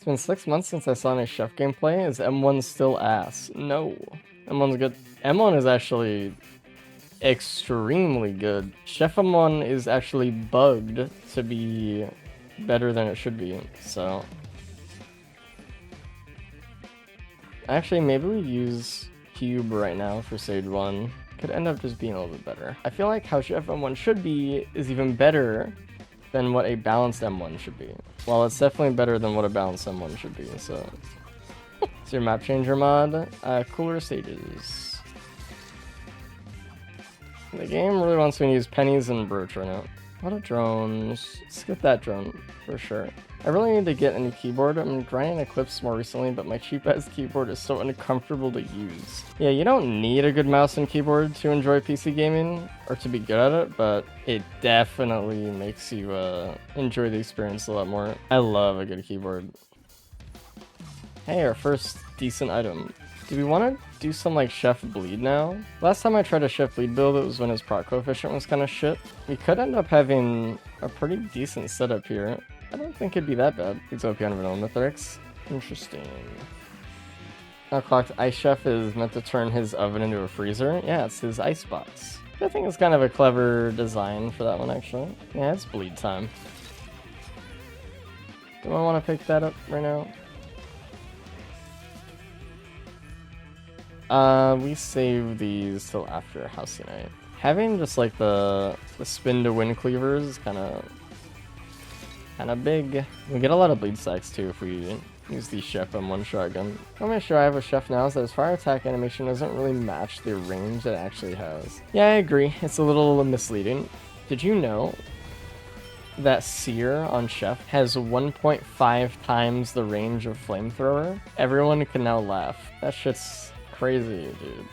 been 6 months since I saw any chef gameplay. Is M1 still ass? No. M1's good. M1 is actually extremely good. Chef M1 is actually bugged to be better than it should be, so. Actually, maybe we use Cube right now for Stage 1. Could end up just being a little bit better. I feel like how Chef M1 should be is even better than what a balanced M1 should be. Well, it's definitely better than what a balanced M1 should be, so. It's your map changer mod. Cooler stages. The game really wants me to use pennies and brooch right now. A lot of drones. Let's get that drone for sure. I really need to get a new keyboard. I'm grinding Eclipse more recently, but my cheap-ass keyboard is so uncomfortable to use. Yeah, you don't need a good mouse and keyboard to enjoy PC gaming, or to be good at it, but it definitely makes you enjoy the experience a lot more. I love a good keyboard. Hey, our first decent item. Do we want to do some like Chef Bleed now? Last time I tried a Chef Bleed build, it was when his proc coefficient was kind of shit. We could end up having a pretty decent setup here. I don't think it'd be that bad. It's OP on Vanilla Mythrix. Interesting. Clocked Ice Chef is meant to turn his oven into a freezer. Yeah, it's his ice box. I think it's kind of a clever design for that one, actually. Yeah, it's bleed time. Do I want to pick that up right now? We save these till after House Unite. Having just like the spin to win cleavers is kind of big. We get a lot of bleed stacks too if we use the Chef M1 shotgun. I'll make sure I have a Chef now so his fire attack animation doesn't really match the range it actually has. Yeah, I agree. It's a little misleading. Did you know that Seer on Chef has 1.5 times the range of Flamethrower? Everyone can now laugh. That shit's crazy, dude.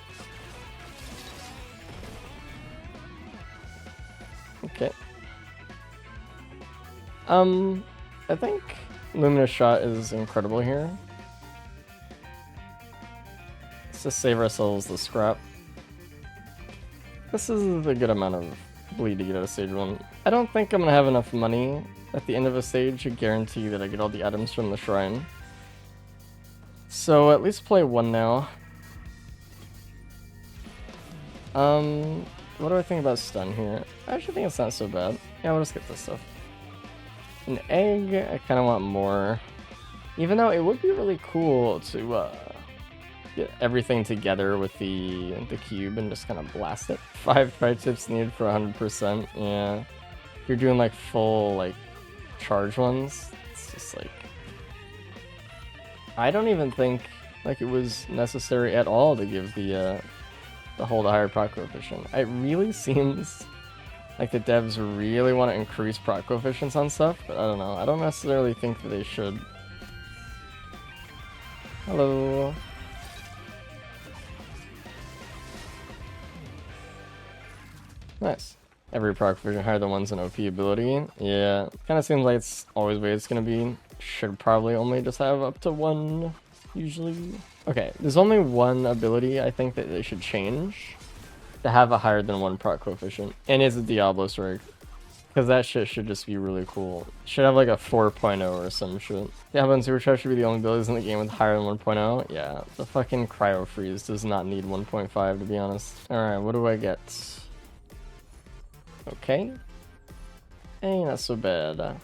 Okay. I think Luminous Shot is incredible here. Let's just save ourselves the scrap. This is a good amount of bleed to get out of stage 1. I don't think I'm gonna have enough money at the end of a stage to guarantee that I get all the items from the shrine. So at least play 1 now. What do I think about stun here? I actually think it's not so bad. Yeah, we'll just get this stuff. An egg, I kind of want more. Even though it would be really cool to get everything together with the cube and just kind of blast it. 5 tri-tips needed for 100%. Yeah. If you're doing like full like charge ones, it's just like... I don't even think like it was necessary at all to give the hold a higher proc coefficient. It really seems like the devs really want to increase proc coefficients on stuff, but I don't know. I don't necessarily think that they should. Hello. Nice. Every proc coefficient higher than one's an OP ability. Yeah, kind of seems like it's always the way it's gonna be. Should probably only just have up to 1, usually. Okay, there's only one ability I think that they should change to have a higher than 1 proc coefficient, and it's a Diablo Strike. Because that shit should just be really cool. Should have like a 4.0 or some shit. Diablo and Supercharge should be the only abilities in the game with higher than 1.0. Yeah, the fucking Cryo Freeze does not need 1.5 to be honest. Alright, what do I get? Okay. Hey, not so bad.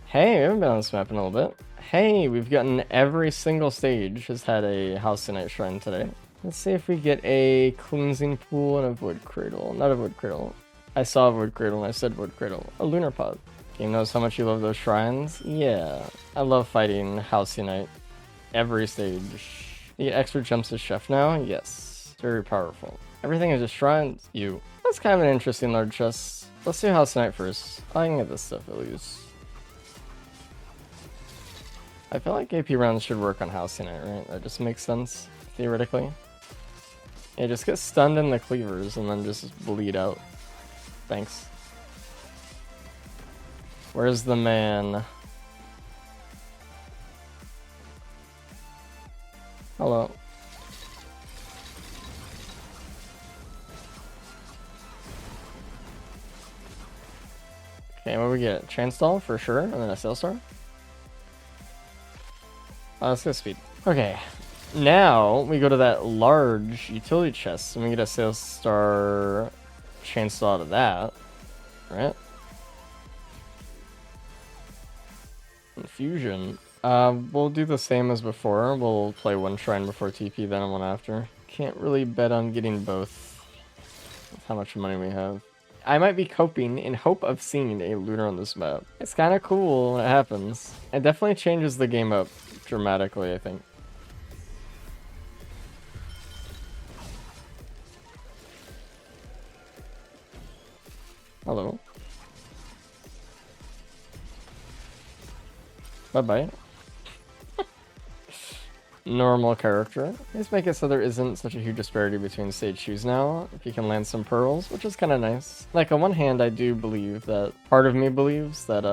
Hey, we haven't been on this map in a little bit. Hey, we've gotten every single stage has had a House Unite Shrine today. Let's see if we get a Cleansing Pool and a Void Cradle. Not a Void Cradle. I saw a Void Cradle and I said Void Cradle. A Lunar Pod. Game knows how much you love those shrines. Yeah. I love fighting House Unite. Every stage. You get extra jumps as Chef now? Yes. Very powerful. Everything is just shrines. You. That's kind of an interesting large chest. Let's do House Unite first. I can get this stuff at least. I feel like AP rounds should work on House Unite, right? That just makes sense, theoretically. Yeah, just get stunned in the cleavers and then just bleed out. Thanks. Where's the man? Hello. Okay, what do we get? Chainstall for sure, and then a Sailstar. Let's go speed. Okay. Now we go to that large utility chest and we get a sales star chainsaw out of that. Right? Infusion. We'll do the same as before. We'll play one shrine before TP, then one after. Can't really bet on getting both with how much money we have. I might be coping in hope of seeing a lunar on this map. It's kind of cool when it happens. It definitely changes the game up dramatically, I think. Hello. Bye-bye. Normal character. Let's make it so there isn't such a huge disparity between stage 2s now. If you can land some pearls, which is kind of nice. Like, on one hand, I do believe that, part of me believes that,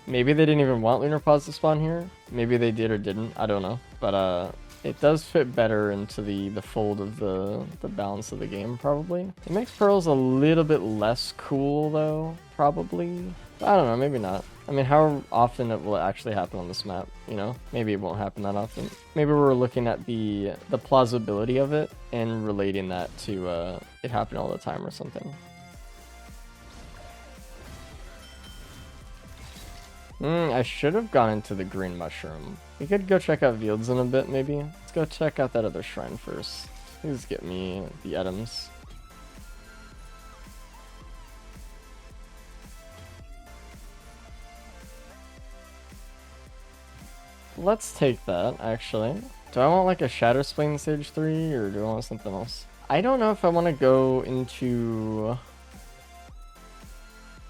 maybe they didn't even want lunar pods to spawn here. Maybe they did or didn't, I don't know. But, it does fit better into the fold of the balance of the game, probably. It makes pearls a little bit less cool, though, probably. I don't know, maybe not. I mean, how often will it actually happen on this map, you know? Maybe it won't happen that often. Maybe we're looking at the plausibility of it and relating that to it happening all the time or something. I should have gone into the green mushroom. We could go check out Fields in a bit, maybe. Let's go check out that other shrine first. Please get me the items. Let's take that, actually. Do I want like a Shatter Spleen stage 3 or do I want something else? I don't know if I want to go into...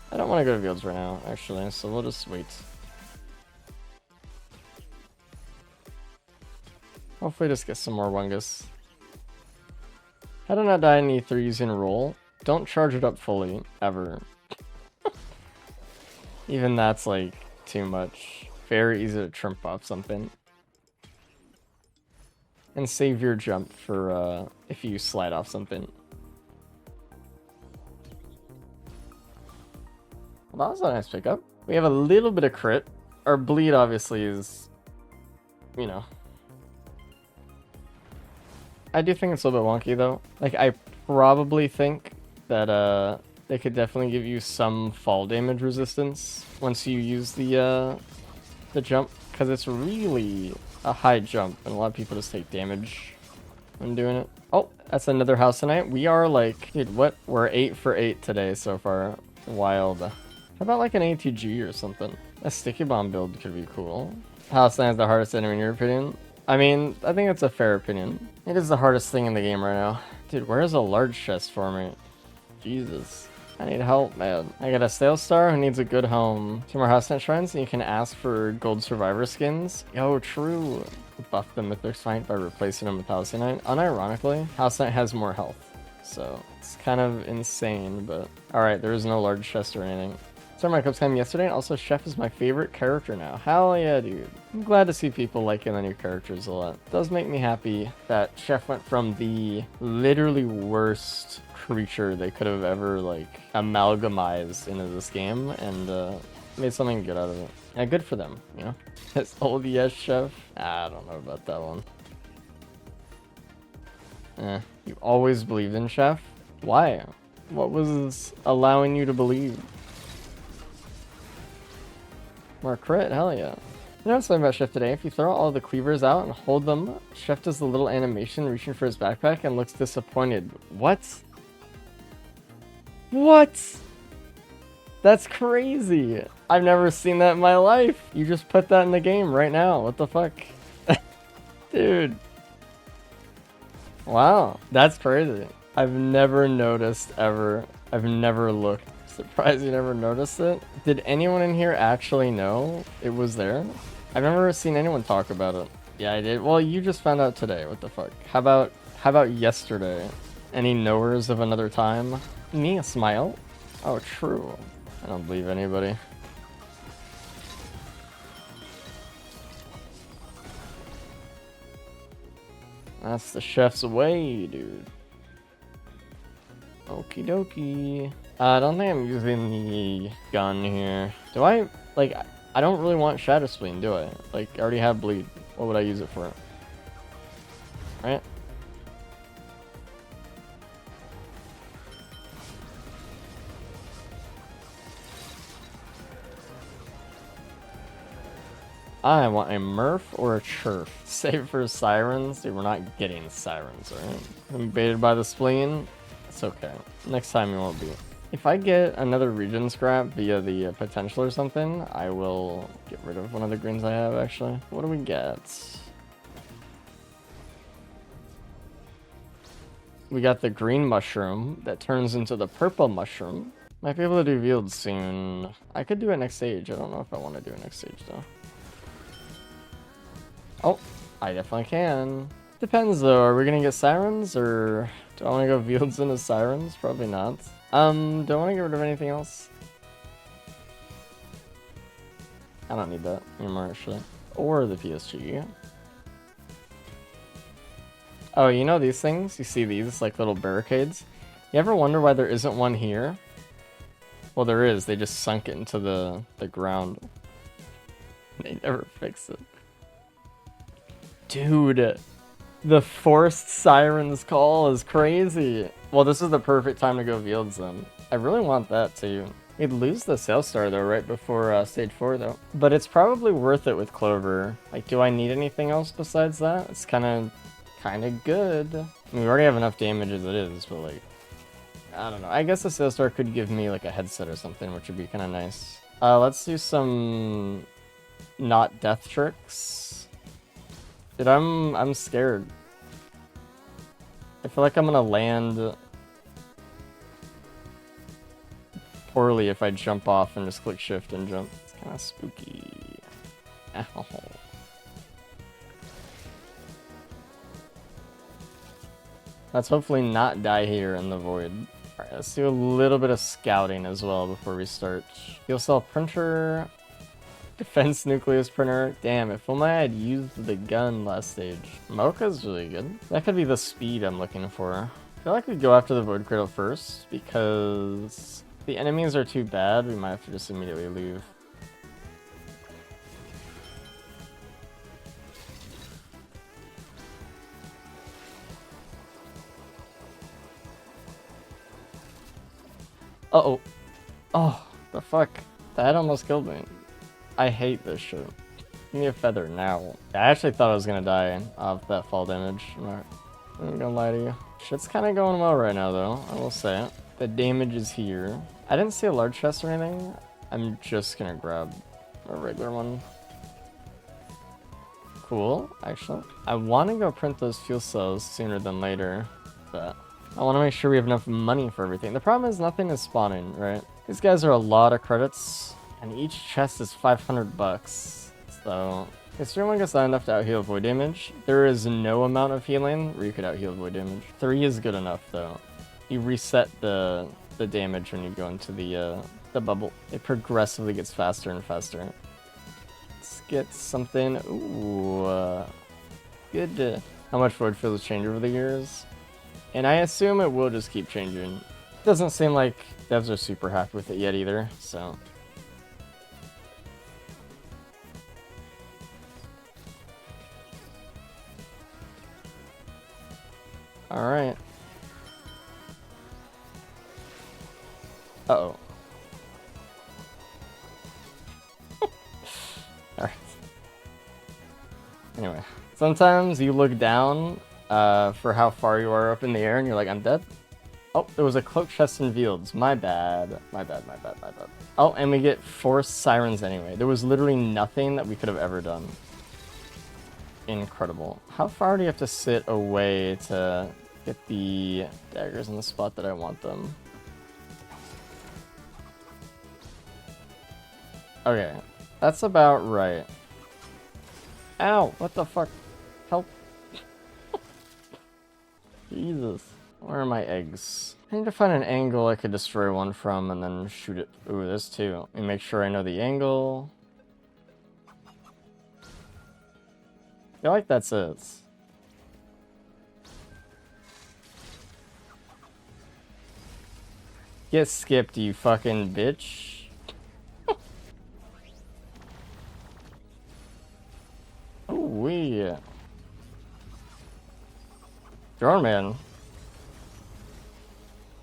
I don't want to go to Fields right now, actually, so we'll just wait. Hopefully just get some more Wungus. How to not die in E3 using roll? Don't charge it up fully, ever. Even that's like too much. Very easy to trump off something. And save your jump for if you slide off something. Well, that was a nice pickup. We have a little bit of crit. Our bleed obviously is, you know. I do think it's a little bit wonky though. Like, I probably think that they could definitely give you some fall damage resistance once you use the jump, because it's really a high jump and a lot of people just take damage when doing it. Oh, that's another house tonight. We are like, dude, what? We're 8 for 8 today so far. Wild. How about like an ATG or something? A sticky bomb build could be cool. House Knight is the hardest enemy in your opinion? I mean, I think it's a fair opinion. It is the hardest thing in the game right now. Dude, where's a large chest for me? Jesus. I need help, man. I got a sales star who needs a good home. 2 more House Knight shrines and you can ask for gold survivor skins. Yo, true. Buff the Mythic Fight by replacing them with House Knight. Unironically, House Knight has more health. So, it's kind of insane, but... Alright, there is no large chest or anything. Started my Cups time yesterday, and also Chef is my favorite character now. Hell yeah, dude. I'm glad to see people liking the new characters a lot. It does make me happy that Chef went from the literally worst creature they could have ever, like, amalgamized into this game, and made something good out of it. Yeah, good for them, you know? It's old yes, Chef. I don't know about that one. You always believed in Chef? Why? What was allowing you to believe? More crit, hell yeah. You know something about Chef today? If you throw all the cleavers out and hold them, Chef does the little animation reaching for his backpack and looks disappointed. What? What? That's crazy. I've never seen that in my life. You just put that in the game right now. What the fuck? Dude. Wow, that's crazy. I've never noticed ever. I've never looked. Surprised you never noticed it. Did anyone in here actually know it was there? I've never seen anyone talk about it. Yeah, I did. Well, you just found out today. What the fuck? How about yesterday? Any knowers of another time? Me, a smile? Oh, true. I don't believe anybody. That's the chef's way, dude. Okie dokie. I don't think I'm using the gun here. Do I? Like, I don't really want Shatter Spleen, do I? Like, I already have bleed. What would I use it for? Right? I want a Murph or a Churf. Save for sirens. Dude, we're not getting sirens, alright? I'm baited by the spleen. It's okay. Next time you won't be. If I get another region scrap via the potential or something, I will get rid of one of the greens I have, actually. What do we get? We got the green mushroom that turns into the purple mushroom. Might be able to do Veiled soon. I could do it next stage. I don't know if I want to do it next stage, though. Oh, I definitely can. Depends, though. Are we going to get sirens, or do I want to go Veileds into sirens? Probably not. Do I want to get rid of anything else? I don't need that anymore, actually. Or the PSG. Oh, you know these things? You see these, like, little barricades? You ever wonder why there isn't one here? Well, there is. They just sunk it into the ground. They never fix it. Dude, the forced sirens call is crazy. Well, this is the perfect time to go Veileds then. I really want that too. We'd lose the Sales Star though right before stage 4 though. But it's probably worth it with Clover. Like, do I need anything else besides that? It's kind of good. I mean, we already have enough damage as it is, but like, I don't know. I guess the Sales Star could give me like a headset or something, which would be kind of nice. Let's do some not death tricks. Dude, I'm scared. I feel like I'm gonna land poorly if I jump off and just click shift and jump. It's kind of spooky. Ow. Let's hopefully not die here in the void. Alright, let's do a little bit of scouting as well before we start. Fuel cell printer. Defense nucleus printer. Damn, if only I had used the gun last stage. Mocha's really good. That could be the speed I'm looking for. I feel like we go after the Void Cradle first, because if the enemies are too bad, we might have to just immediately leave. Uh-oh. Oh, the fuck. That almost killed me. I hate this shit. Give me a feather now. I actually thought I was gonna die off that fall damage. I'm not gonna lie to you. Shit's kind of going well right now, though. I will say it. The damage is here. I didn't see a large chest or anything. I'm just gonna grab a regular one. Cool, actually. I want to go print those fuel cells sooner than later, but I want to make sure we have enough money for everything. The problem is nothing is spawning, right? These guys are a lot of credits. And each chest is 500 bucks. So, considering gets enough to out-heal void damage, there is no amount of healing where you could out-heal void damage. 3 is good enough, though. You reset the damage when you go into the bubble. It progressively gets faster and faster. Let's get something. Ooh, good. How much void fields change over the years? And I assume it will just keep changing. Doesn't seem like devs are super happy with it yet either, so. Alright. Uh-oh. Alright. Anyway. Sometimes you look down for how far you are up in the air and you're like, I'm dead. Oh, there was a cloak chest in Veileds. My bad. My bad. Oh, and we get forced sirens anyway. There was literally nothing that we could have ever done. Incredible. How far do you have to sit away to get the daggers in the spot that I want them? Okay, that's about right. Ow, what the fuck? Help. Jesus. Where are my eggs? I need to find an angle I could destroy one from and then shoot it. Ooh, there's 2. And make sure I know the angle. I feel like that's it. Get skipped, you fucking bitch. Ooh wee. free. Drone man.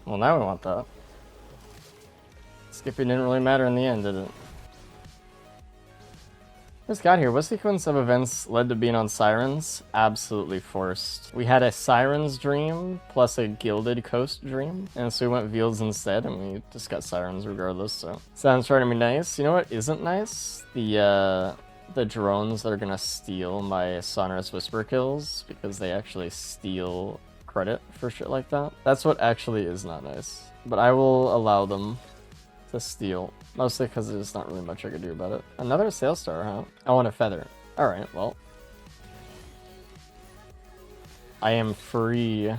Well, now we want that. Skipping didn't really matter in the end, did it? Just got here. What sequence of events led to being on Sirens? Absolutely forced. We had a Sirens dream plus a Gilded Coast dream, and so we went Fields instead, and we just got Sirens regardless, so. Sounds trying to be nice. You know what isn't nice? The drones that are gonna steal my Sonorous Whisper kills, because they actually steal credit for shit like that. That's what actually is not nice. But I will allow them to steal. Mostly because there's not really much I could do about it. Another Sail Star, huh? I want a feather. Alright, well. I am free.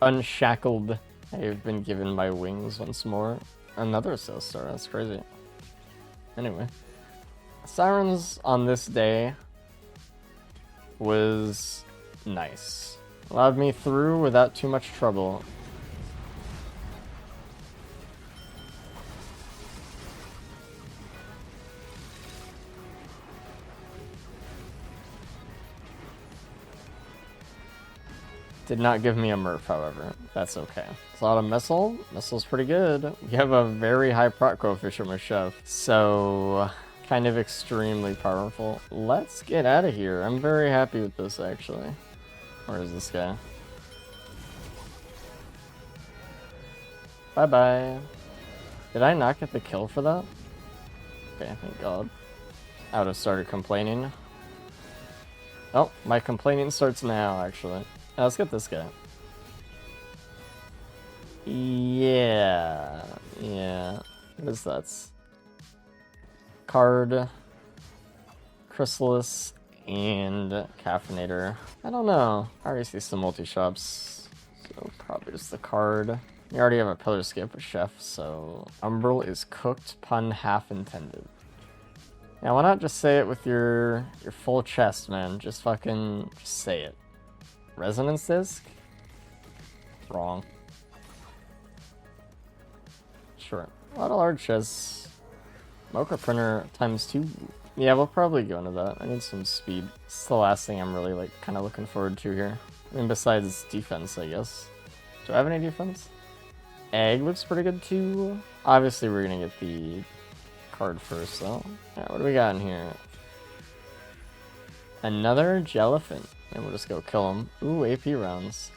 Unshackled. I have been given my wings once more. Another Sail Star, that's crazy. Anyway. Sirens on this day was nice. Allowed me through without too much trouble. Did not give me a Murph, however. That's okay. It's a lot of Missile. Missile's pretty good. You have a very high proc coefficient with Chef, so kind of extremely powerful. Let's get out of here. I'm very happy with this, actually. Where is this guy? Bye-bye. Did I not get the kill for that? Okay, thank God. I would have started complaining. Oh, my complaining starts now, actually. Let's get this guy. Yeah. What is that? Card, Chrysalis, and Caffeinator. I don't know. I already see some multi-shops, so probably just the card. You already have a Pillar Skip with Chef, so Umbral is cooked, pun half intended. Yeah, why not just say it with your full chest, man? Just fucking just say it. Resonance Disc? Wrong. Sure. A lot of large chests. Mocha Printer ×2. Yeah, we'll probably go into that. I need some speed. It's the last thing I'm really, kind of looking forward to here. I mean, besides defense, I guess. Do I have any defense? Egg looks pretty good, too. Obviously, we're gonna get the card first, though. Alright, what do we got in here? Another Jellyfin. And we'll just go kill him. Ooh, AP rounds.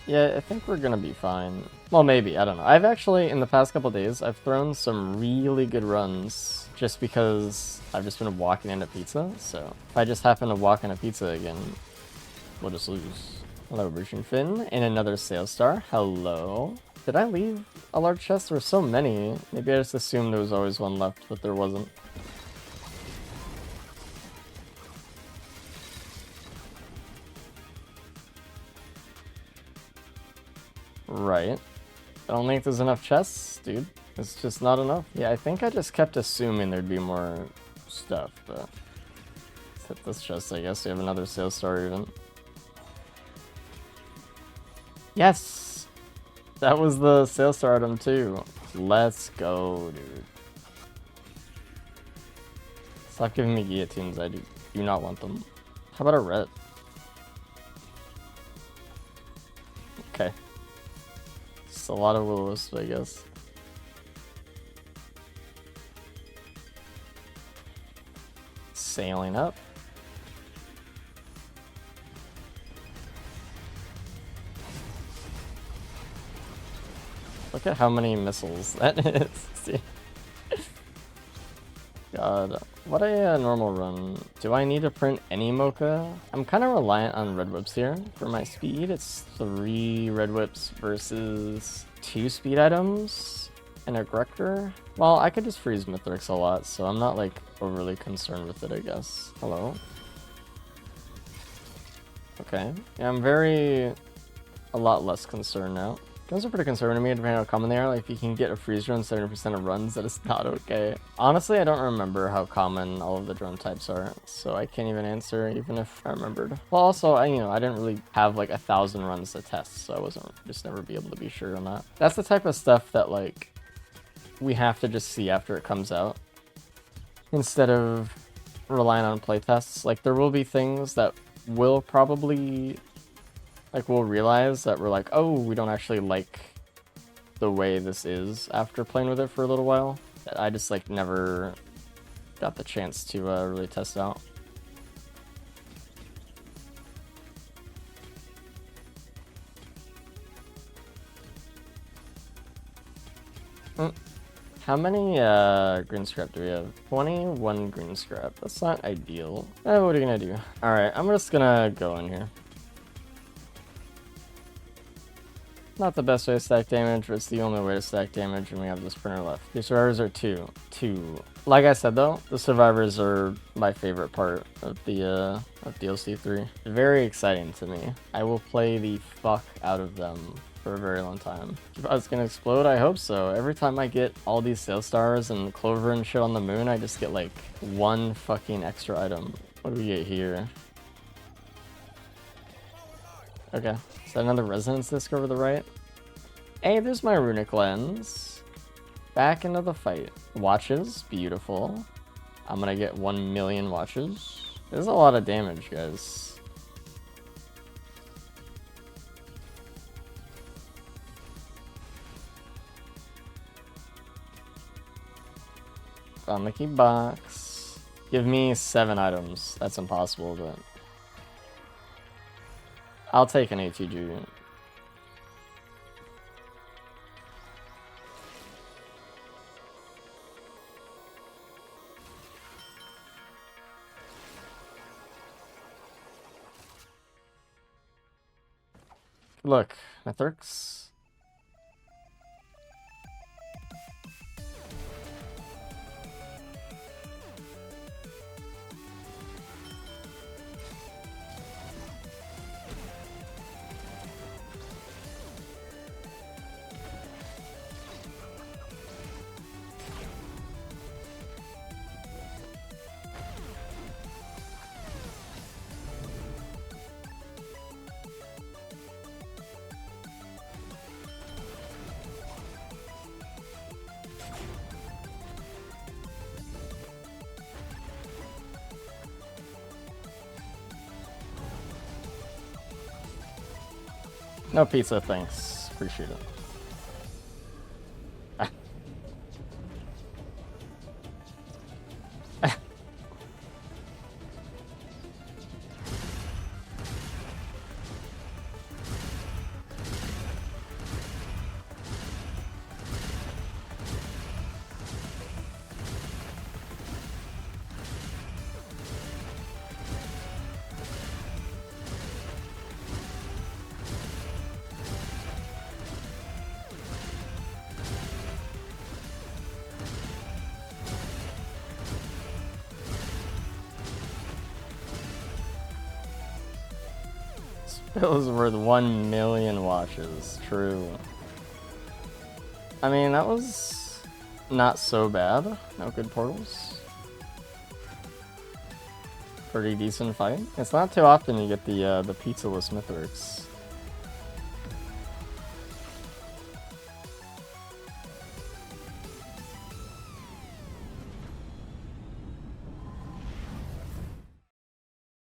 Yeah, I think we're gonna be fine. Well, maybe, I don't know. I've actually, in the past couple days, I've thrown some really good runs just because I've just been walking into pizza, so if I just happen to walk into pizza again, we'll just lose. Hello, Russian Fin, and another Sail Star. Hello. Did I leave a large chest? There were so many. Maybe I just assumed there was always one left, but there wasn't. Right. I don't think there's enough chests, dude. It's just not enough. Yeah, I think I just kept assuming there'd be more stuff, but let's hit this chest, I guess. We have another Sail Star even. Yes! That was the Sail Star item too. Let's go, dude. Stop giving me guillotines, I do not want them. How about a ret? Okay. Just a lot of will-o-wisp, I guess. Sailing up. Look at how many missiles that is. God, what a normal run. Do I need to print any mocha? I'm kind of reliant on red whips here. For my speed, it's 3 red whips versus 2 speed items and a Grector. Well, I could just freeze Mithrix a lot, so I'm not overly concerned with it, I guess. Hello. Okay. Yeah, I'm a lot less concerned now. Guns are pretty concerning to me, depending on how common they are. If you can get a freeze drone 70% of runs, that is not okay. Honestly, I don't remember how common all of the drone types are, so I can't even answer, even if I remembered. Well, also, I didn't really have 1,000 runs to test, so I wasn't just never be able to be sure on that. That's the type of stuff that we have to just see after it comes out instead of relying on playtests. Like, there will be things that will probably, like, we'll realize that we're like, oh, we don't actually like the way this is after playing with it for a little while. I just, like, never got the chance to really test out. How many green scrap do we have? 21 green scrap. That's not ideal. What are you gonna do? Alright, I'm just gonna go in here. Not the best way to stack damage, but it's the only way to stack damage, and we have this printer left. The survivors are two. Like I said though, the survivors are my favorite part of the of DLC 3. Very exciting to me. I will play the fuck out of them for a very long time. If I was gonna explode, I hope so. Every time I get all these sales stars and clover and shit on the moon, I just get like one fucking extra item. What do we get here? Okay, is that another resonance disc over the right? Hey, there's my runic lens. Back into the fight. Watches, beautiful. I'm gonna get 1 million watches. There's a lot of damage, guys. Found the key box. Give me 7 items. That's impossible, but I'll take an ATG. Look, Netherx. No pizza, thanks. Appreciate it. It was worth 1 million watches. True. I mean, that was not so bad. No good portals. Pretty decent fight. It's not too often you get the pizzaless Mythorix.